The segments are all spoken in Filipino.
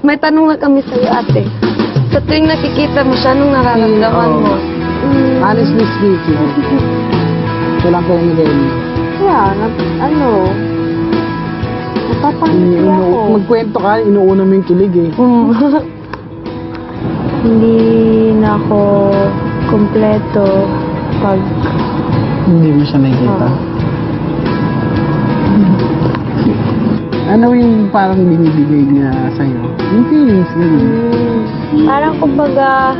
May tanong na kami sa'yo, ate. Sa tuwing nakikita mo siya, anong nararamdaman mo? Honestly speaking, wala ko yung nilay. Napapangit ako. Magkwento ka, inuuna mo yung kilig eh. Hindi na ako kumpleto pag... Hindi mo siya nakikita. Ano yung parang binibigay niya sa'yo? Yung feelings niya. Parang kumbaga,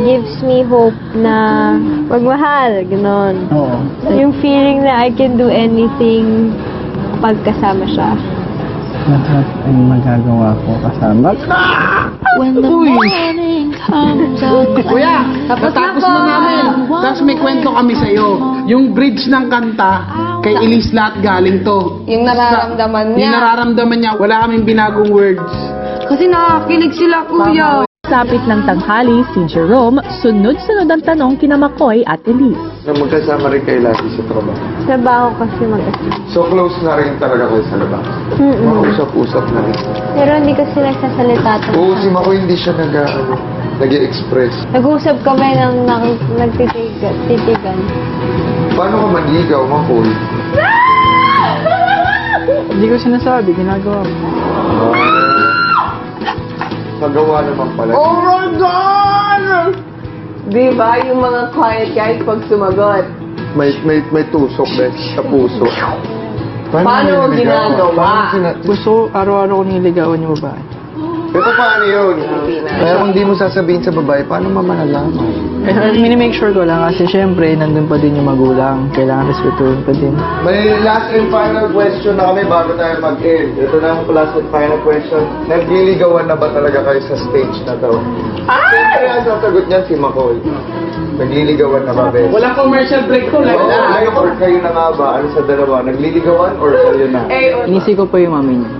gives me hope na magmahal, gano'n. Oo. Yung feeling na I can do anything pag kasama siya. Lahat ay magagawa ko kasama. Kuya, natapos na namin. Tapos may kwento kami sa'yo. Yung bridge ng kanta, kay Elise lahat galing to. Yung nararamdaman Yung nararamdaman niya, wala kaming binagong words. Kasi nakakilig sila, kuya. Sapit ng tanghali, si Jerome, sunod-sunod ang tanong kina McCoy at Elise. Na magkasama rin kayo lagi sa trabaho. Trabaho kasi mag-asama. So close na rin talaga kayo sa labas. Usap-usap na rin. Pero hindi kasi nagsasalita. Oo, si Mako hindi siya nag-i-express. Nag-usap kami ng nagtitigan. Paano ka manligaw, Makoy? Hindi ko sinasabi, ginagawa ko. Pagawa naman pala. Oh my God! Di ba yung mga quiet guys pag sumagot? May tusok din sa puso. Paano mo ginagawa? Gusto araw-araw ko nililigawan yung babae. Pero paano yun? Pero kung di mo sasabihin sa babae, paano mamalalaman? Minimake sure ko lang kasi syempre nandun pa din yung magulang. Kailangan respetuhin pa din. May last and final question na kami bago tayo mag-end. Ito na ang last and final question. Nagliligawan na ba talaga kayo sa stage na to? Siyempre ang sasagot niyan si Makoy. Nagliligawan na ba, Bes? Walang commercial break ko. Kayo or kayo na nga ba? Ano sa dalawa? Nagliligawan or kayo na? Inisi ko pa yung mami niya.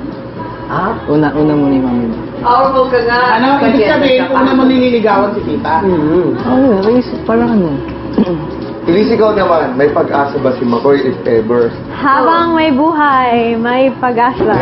Una muna yung mami niya. Powerful ka nga. Ano, ibig sabihin, una mo nililigawan si tita? Parang ano. Elise, ikaw naman, may pag-asa ba si Makoy if ever? Habang may buhay, may pag-asa.